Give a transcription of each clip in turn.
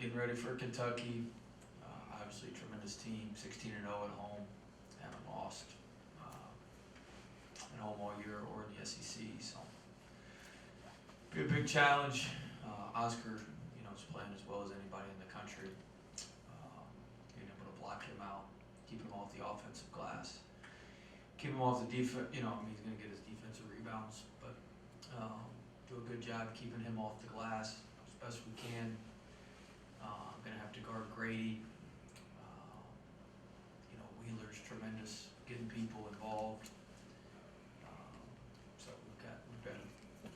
getting ready for Kentucky. Obviously, a tremendous team, 16-0 at home, haven't lost at home all year or in the SEC. So, be a big challenge. Oscar, is playing as well as anybody in the country. Being able to block him out, keep him off the offensive glass, keep him off the defense. He's going to get his defensive rebounds, but do a good job keeping him off the glass as best we can. I'm going to have to guard Grady. Wheeler's tremendous, getting people involved. So we've got a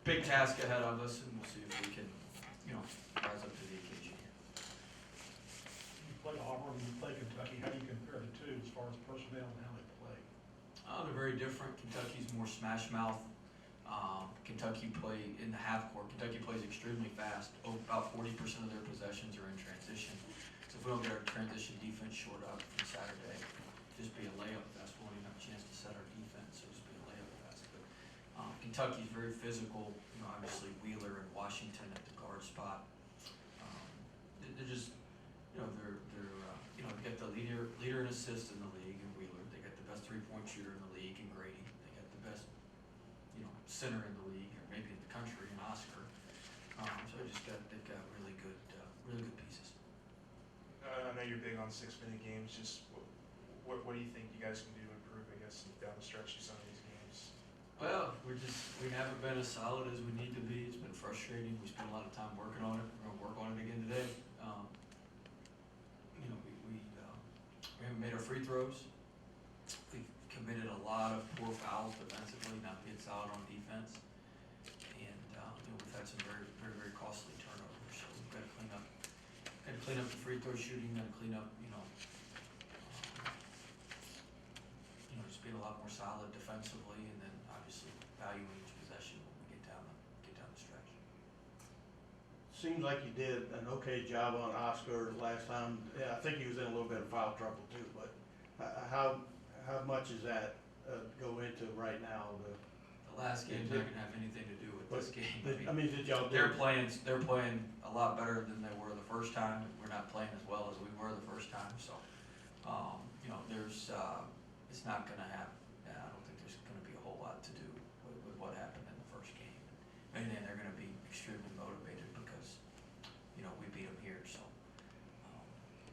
big task ahead of us, and we'll see if we can, rise up to the occasion here. You play Auburn, you play Kentucky. How do you compare the two as far as personnel and how they play? They're very different. Kentucky's more smash mouth. Kentucky play in the half court. Kentucky plays extremely fast. About 40% of their possessions are in transition. So if we don't get our transition defense short up from Saturday, just be a layup fest. We won't even have a chance to set our defense, so just be a layup fest. But Kentucky's very physical. Obviously Wheeler and Washington at the guard spot. They're just, they got the leader in assists in the league in Wheeler. They got the best 3-point shooter in the league in Grady. They got the best, center in the league, or maybe in the country, in Oscar. So they've got really good pieces. I know you're big on 6-minute games. Just what do you think you guys can do to improve, I guess, down the stretch of some of these games? Well, we haven't been as solid as we need to be. It's been frustrating. We spent a lot of time working on it. We're going to work on it again today. We haven't made our free throws. We've committed a lot of poor fouls defensively, not being solid on defense. And we've had some very, very, very costly turnovers. So we've got to clean up the free throw shooting, got to clean up, just being a lot more solid defensively, and then obviously valuing each possession when we get down the stretch. Seems like you did an okay job on Oscar last time. Yeah, I think he was in a little bit of foul trouble too, but how much does that go into right now? The last game's not going to have anything to do with this game. Did y'all do? They're playing a lot better than they were the first time. We're not playing as well as we were the first time. So, it's not going to happen. I don't think there's going to be a whole lot to do with what happened in the first game. And then they're going to be extremely motivated because, we beat them here. So,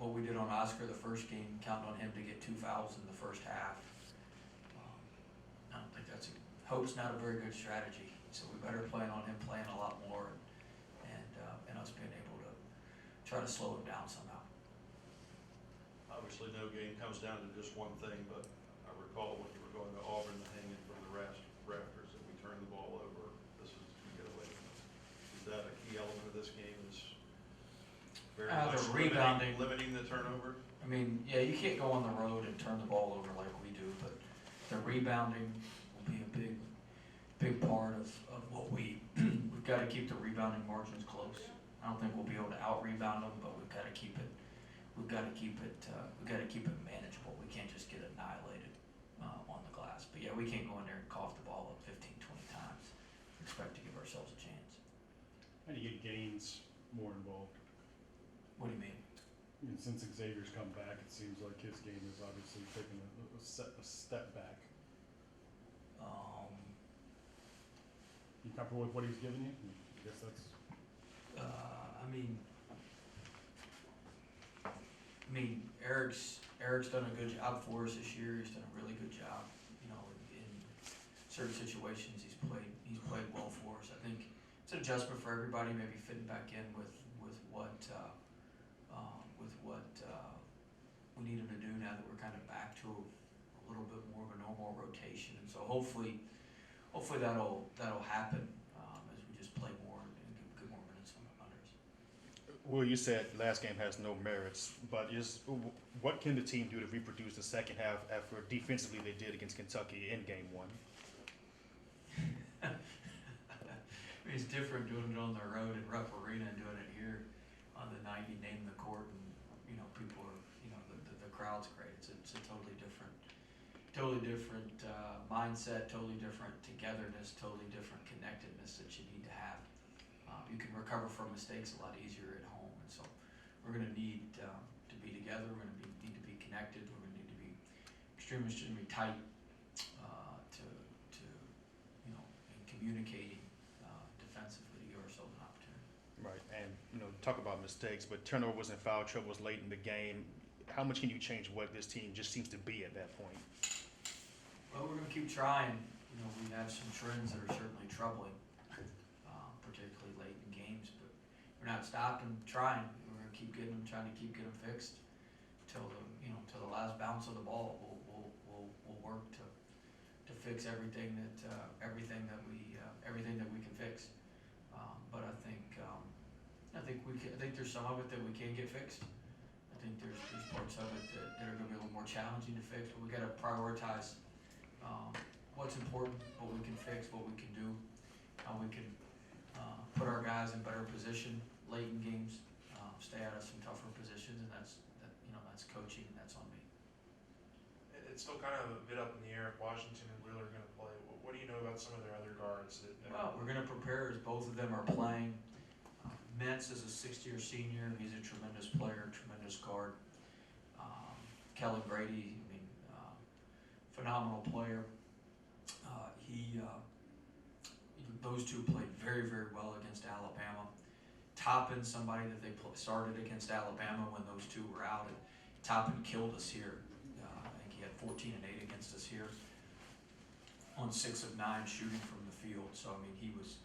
what we did on Oscar the first game, counting on him to get 2 fouls in the first half, I don't think hope's not a very good strategy. So we better plan on him playing a lot more and us being able to try to slow him down somehow. Obviously, no game comes down to just one thing, but I recall when you were going to Auburn, hanging from the rafters, that we turned the ball over. This is to get away from it. Is that a key element of this game? Is very much the rebounding, limiting the turnover? Yeah, you can't go on the road and turn the ball over like we do, but the rebounding will be a big part of what we've got to keep the rebounding margins close. I don't think we'll be able to out-rebound them, but we've got to keep it manageable. We can't just get annihilated on the glass. But yeah, we can't go in there and cough the ball up 15, 20 times and expect to give ourselves a chance. How do you get Gaines more involved? What do you mean? Since Xavier's come back, it seems like his game is obviously taking a step back. You comfortable with what he's giving you? I guess that's. Eric's done a good job for us this year. He's done a really good job. In certain situations, he's played well for us. I think it's an adjustment for everybody, maybe fitting back in with what we need him to do now that we're kind of back to a little bit more of a normal rotation. And so hopefully that'll happen as we just play more and get more minutes on others. Well, you said last game has no merits, but what can the team do to reproduce the second half effort defensively they did against Kentucky in game 1? It's different doing it on the road in Rupp Arena and doing it here on the night you name the court, and people are the crowd's great. It's a totally different mindset, totally different togetherness, totally different connectedness that you need to have. You can recover from mistakes a lot easier at home, and so we're gonna need, to be together, we're gonna need to be connected, we're gonna need to be extremely tight, to, you know, in communicating, defensively to give ourselves an opportunity. Right, and, talk about mistakes, but turnovers and foul troubles late in the game, how much can you change what this team just seems to be at that point? Well, we're gonna keep trying, we have some trends that are certainly troubling, particularly late in games, but we're not stopping trying, we're gonna keep getting them, trying to keep getting them fixed till till the last bounce of the ball. We'll work to fix everything that we can fix. But I think there's some of it that we can get fixed. I think there's parts of it that are gonna be a little more challenging to fix, but we gotta prioritize, what's important, what we can fix, what we can do, how we can, put our guys in better position late in games, stay out of some tougher positions, and that's coaching, and that's on me. It's still kind of a bit up in the air if Washington and Wheeler are gonna play. What do you know about some of their other guards that? Well, we're gonna prepare as both of them are playing. Mentz is a sixth-year senior, he's a tremendous player, tremendous guard. Kellen Brady, phenomenal player. Those two played very, very well against Alabama. Toppin, somebody that they started against Alabama when those two were out, and Toppin killed us here. I think he had 14 and 8 against us here on 6 of 9 shooting from the field. So he was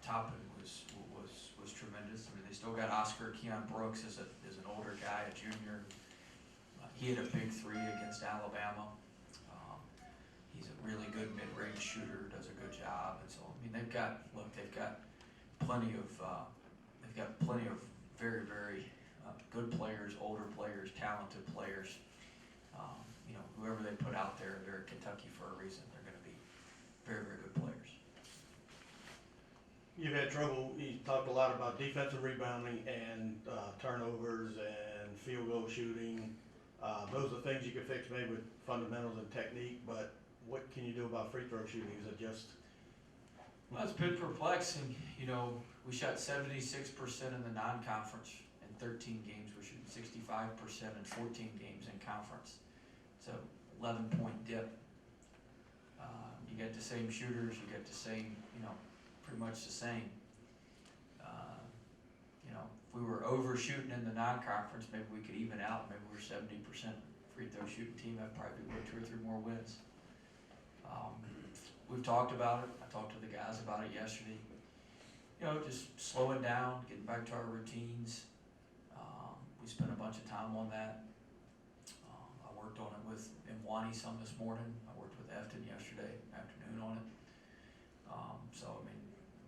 Toppin was tremendous. They still got Oscar Keon Brooks as an older guy, a junior. He had a big 3 against Alabama. He's a really good mid-range shooter, does a good job, and so they've got plenty of very, very good players, older players, talented players. Whoever they put out there, they're at Kentucky for a reason. They're going to be very, very good players. You've had trouble, you talked a lot about defensive rebounding and turnovers and field goal shooting. Those are things you can fix maybe with fundamentals and technique, but what can you do about free throw shooting? Is it just? Well, it's been perplexing. We shot 76% in the non-conference in 13 games. We're shooting 65% in 14 games in conference. It's a 11-point dip. You get the same shooters, you get the same, pretty much the same. If we were overshooting in the non-conference, maybe we could even out. Maybe we're 70% free throw shooting team. That'd probably be worth 2 or 3 more wins. We've talked about it. I talked to the guys about it yesterday. Just slowing down, getting back to our routines. We spent a bunch of time on that. I worked on it with Mwani some this morning. I worked with Efton yesterday afternoon on it.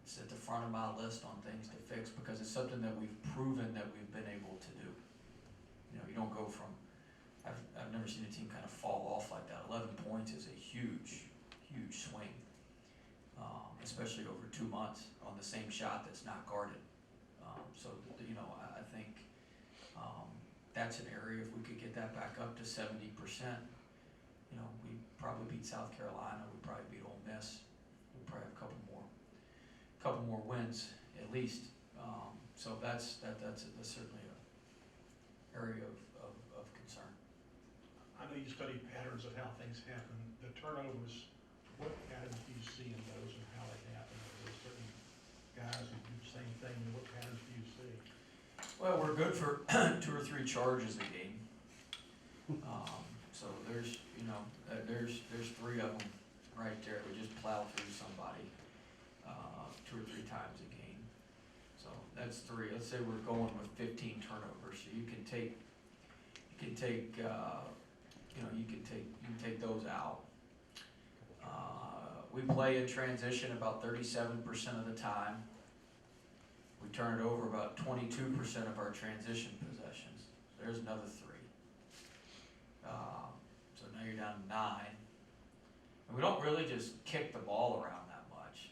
It's at the front of my list on things to fix because it's something that we've proven that we've been able to do. You don't go from, I've never seen a team kind of fall off like that. 11 points is a huge swing, especially over 2 months on the same shot that's not guarded. I think that's an area, if we could get that back up to 70%, we probably beat South Carolina, we probably beat Ole Miss, we probably have a couple more wins at least. So that's certainly an area of concern. I know you study patterns of how things happen. The turnovers, what patterns do you see in those and how they happen? Are there certain guys who do the same thing, and what patterns do you see? Well, we're good for 2 or 3 charges a game. So there's 3 of them right there. We just plow through somebody 2 or 3 times a game. So that's 3. Let's say we're going with 15 turnovers. So you can take those out. We play in transition about 37% of the time. We turn it over about 22% of our transition possessions. There's another 3. So now you're down to 9. And we don't really just kick the ball around that much.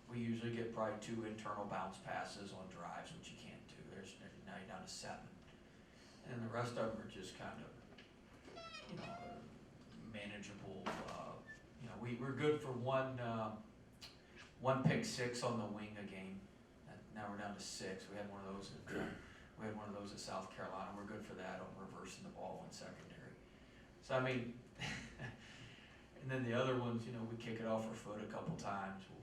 We usually get probably 2 internal bounce passes on drives, which you can't do. Now you're down to 7. And the rest of them are just kind of, manageable. We're good for one pick 6 on the wing a game. Now we're down to 6. We had one of those We had one of those at South Carolina. We're good for that on reversing the ball in secondary. So, I mean, and then the other ones, you know, we kick it off our foot a couple times. We'll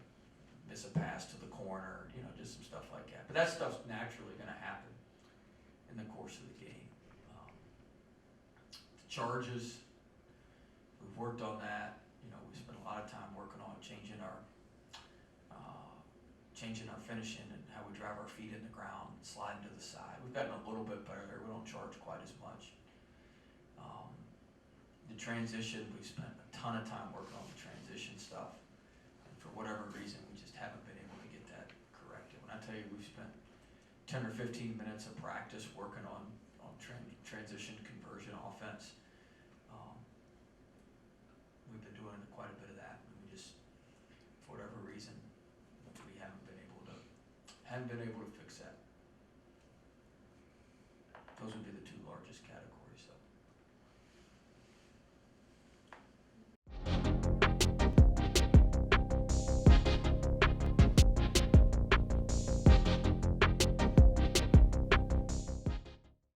miss a pass to the corner, you know, just some stuff like that. But that stuff's naturally gonna happen in the course of the game. The charges, we've worked on that. You know, we spent a lot of time working on changing our finishing and how we drive our feet in the ground, sliding to the side. We've gotten a little bit better there. We don't charge quite as much. The transition, we've spent a ton of time working on the transition stuff. And for whatever reason, we just haven't been able to get that corrected. When I tell you we've spent 10 or 15 minutes of practice working on transition conversion offense, we've been doing quite a bit of that. And we just, for whatever reason, we haven't been able to fix that. Those would be